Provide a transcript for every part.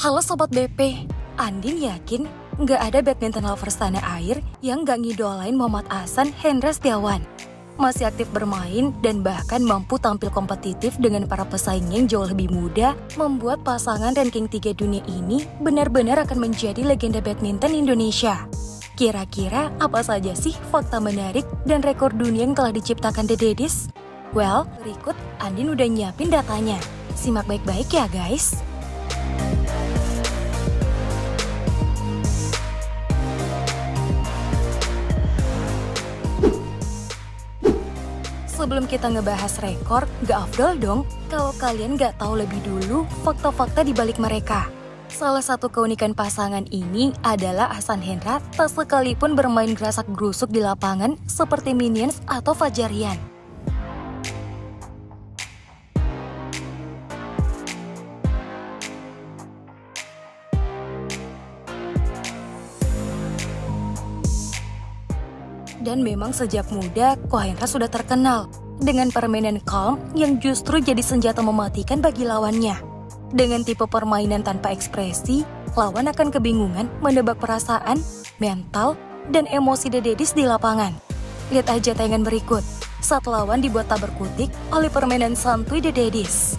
Halo Sobat BP, Andin yakin nggak ada badminton lovers tanah air yang nggak ngidolain Muhammad Ahsan Hendra Setiawan. Masih aktif bermain dan bahkan mampu tampil kompetitif dengan para pesaing yang jauh lebih muda, membuat pasangan ranking 3 dunia ini benar-benar akan menjadi legenda badminton Indonesia. Kira-kira apa saja sih fakta menarik dan rekor dunia yang telah diciptakan The Daddies? Well, berikut Andin udah nyiapin datanya. Simak baik-baik ya guys. Sebelum kita ngebahas rekor, gak afdol dong kalau kalian gak tahu lebih dulu fakta-fakta di balik mereka. Salah satu keunikan pasangan ini adalah Ahsan Hendra tak sekalipun bermain gerasak-gerusuk di lapangan seperti Minions atau Fajarian. Dan memang sejak muda, Ko Hendra sudah terkenal dengan permainan calm yang justru jadi senjata mematikan bagi lawannya. Dengan tipe permainan tanpa ekspresi, lawan akan kebingungan menebak perasaan, mental, dan emosi The Daddies di lapangan. Lihat aja tayangan berikut, saat lawan dibuat tak berkutik oleh permainan santuy The Daddies.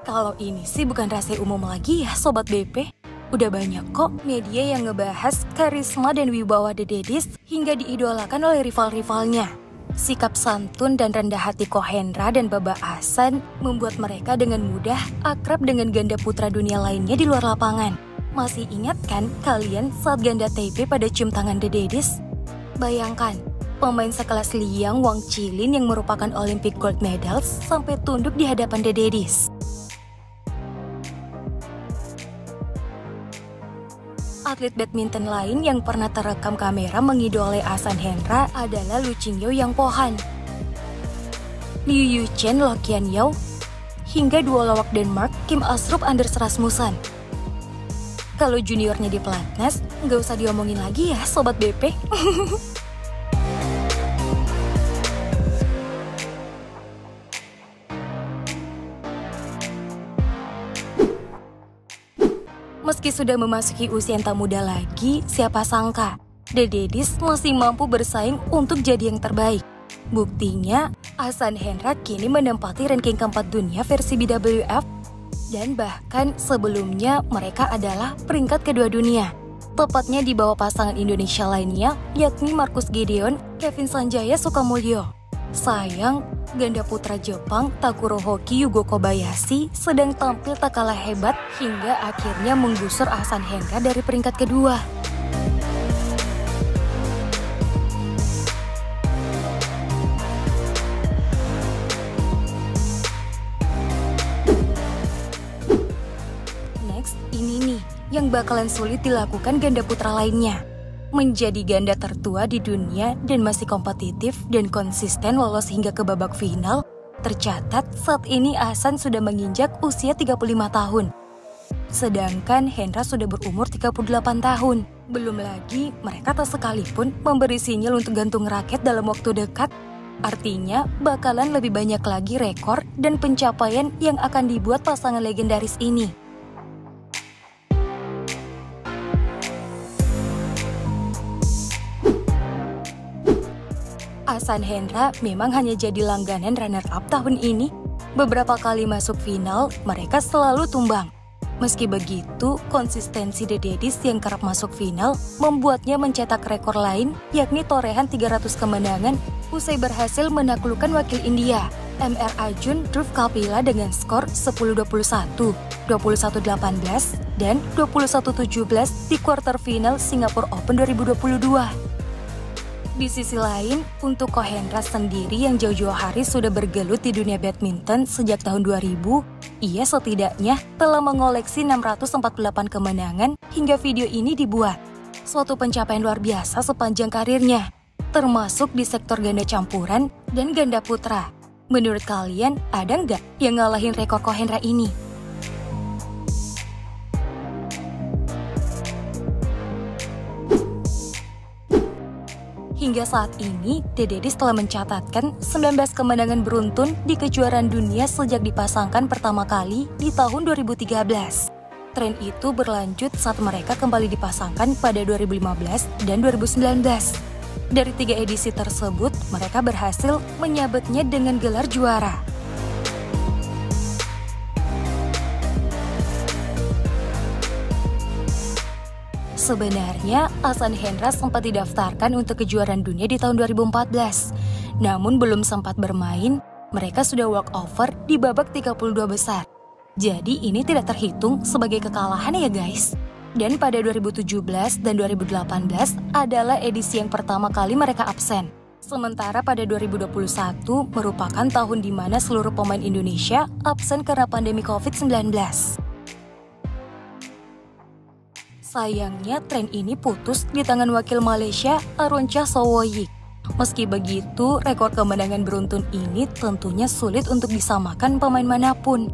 Kalau ini sih bukan rahasia umum lagi ya Sobat BP. Udah banyak kok media yang ngebahas karisma dan wibawa The Daddies hingga diidolakan oleh rival-rivalnya. Sikap santun dan rendah hati Ko Hendra dan Baba Ahsan membuat mereka dengan mudah akrab dengan ganda putra dunia lainnya di luar lapangan. Masih ingat kan kalian saat ganda Taipei pada cium tangan The Daddies? Bayangkan, pemain sekelas Liang Wang Chilin yang merupakan Olympic gold medals sampai tunduk di hadapan The Daddies. Atlet badminton lain yang pernah terekam kamera mengidolai Ahsan Hendra adalah Lu Qingyou Yang Pohan, Liu Yuchen Lo Qian Yao, hingga dua lawak Denmark Kim Astrup Anders Rasmussen. Kalau juniornya di pelatnas, nggak usah diomongin lagi ya Sobat BP. Meski sudah memasuki usia yang tak muda lagi, siapa sangka The Daddies masih mampu bersaing untuk jadi yang terbaik. Buktinya, Ahsan Hendra kini menempati ranking keempat dunia versi BWF, dan bahkan sebelumnya mereka adalah peringkat kedua dunia. Tepatnya di bawah pasangan Indonesia lainnya, yakni Marcus Gideon, Kevin Sanjaya Sukamulyo. Sayang, ganda putra Jepang Takuro Hoki Yugo Kobayashi sedang tampil tak kalah hebat hingga akhirnya menggusur Ahsan Hendra dari peringkat kedua. Next, ini nih yang bakalan sulit dilakukan ganda putra lainnya. Menjadi ganda tertua di dunia dan masih kompetitif dan konsisten lolos hingga ke babak final, tercatat saat ini Ahsan sudah menginjak usia 35 tahun. Sedangkan Hendra sudah berumur 38 tahun. Belum lagi mereka tak sekalipun memberi sinyal untuk gantung raket dalam waktu dekat. Artinya bakalan lebih banyak lagi rekor dan pencapaian yang akan dibuat pasangan legendaris ini. Ahsan Hendra memang hanya jadi langganan runner-up tahun ini. Beberapa kali masuk final, mereka selalu tumbang. Meski begitu, konsistensi The Daddies yang kerap masuk final membuatnya mencetak rekor lain, yakni torehan 300 kemenangan usai berhasil menaklukkan wakil India, MR Arjun Dhruv Kapila dengan skor 10-21, 21-18, dan 21-17 di quarter final Singapore Open 2022. Di sisi lain, untuk Ko Hendra sendiri yang jauh-jauh hari sudah bergelut di dunia badminton sejak tahun 2000, ia setidaknya telah mengoleksi 648 kemenangan hingga video ini dibuat. Suatu pencapaian luar biasa sepanjang karirnya. termasuk di sektor ganda campuran dan ganda putra. Menurut kalian, ada nggak yang ngalahin rekor Ko Hendra ini? Hingga saat ini, The Daddies telah mencatatkan 19 kemenangan beruntun di kejuaraan dunia sejak dipasangkan pertama kali di tahun 2013. Tren itu berlanjut saat mereka kembali dipasangkan pada 2015 dan 2019. Dari 3 edisi tersebut, mereka berhasil menyabetnya dengan gelar juara. Sebenarnya, Ahsan Hendra sempat didaftarkan untuk kejuaraan dunia di tahun 2014. Namun belum sempat bermain, mereka sudah walk over di babak 32 besar. Jadi ini tidak terhitung sebagai kekalahan ya guys. Dan pada 2017 dan 2018 adalah edisi yang pertama kali mereka absen. Sementara pada 2021 merupakan tahun di mana seluruh pemain Indonesia absen karena pandemi COVID-19. Sayangnya tren ini putus di tangan wakil Malaysia Aruncha Sowoyik. Meski begitu, rekor kemenangan beruntun ini tentunya sulit untuk disamakan pemain manapun.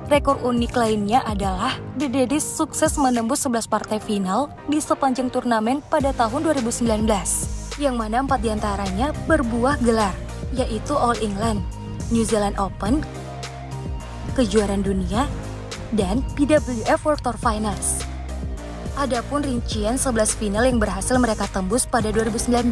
Rekor unik lainnya adalah The Daddies sukses menembus 11 partai final di sepanjang turnamen pada tahun 2019, yang mana 4 diantaranya berbuah gelar, yaitu All England, New Zealand Open, kejuaraan dunia, dan BWF World Tour Finals. Adapun rincian 11 final yang berhasil mereka tembus pada 2019,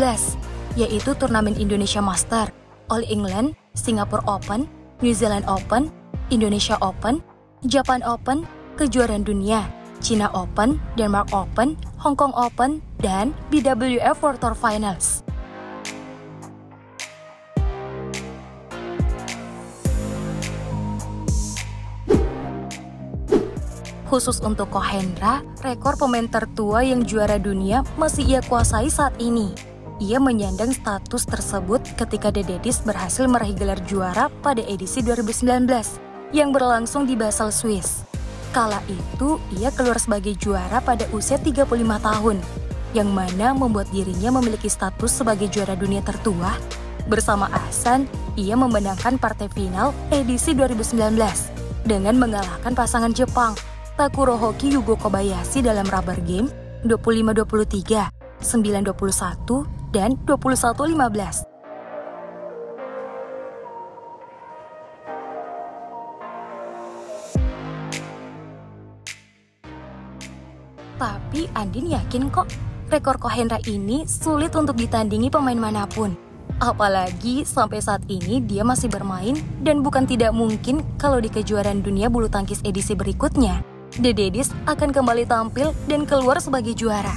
yaitu turnamen Indonesia Master, All England, Singapore Open, New Zealand Open, Indonesia Open, Japan Open, kejuaraan dunia, China Open, Denmark Open, Hong Kong Open, dan BWF World Tour Finals. Khusus untuk Ko Hendra, rekor pemain tertua yang juara dunia masih ia kuasai saat ini. Ia menyandang status tersebut ketika The Daddies berhasil meraih gelar juara pada edisi 2019 yang berlangsung di Basel, Swiss. Kala itu, ia keluar sebagai juara pada usia 35 tahun, yang mana membuat dirinya memiliki status sebagai juara dunia tertua. Bersama Ahsan, ia memenangkan partai final edisi 2019 dengan mengalahkan pasangan Jepang, Takurohoki Yugo Kobayashi dalam rubber game 25-23, 9-21, dan 21-15. Tapi Andin yakin kok, rekor Ko Hendra ini sulit untuk ditandingi pemain manapun. Apalagi sampai saat ini dia masih bermain dan bukan tidak mungkin kalau di kejuaraan dunia bulu tangkis edisi berikutnya, The Daddies akan kembali tampil dan keluar sebagai juara.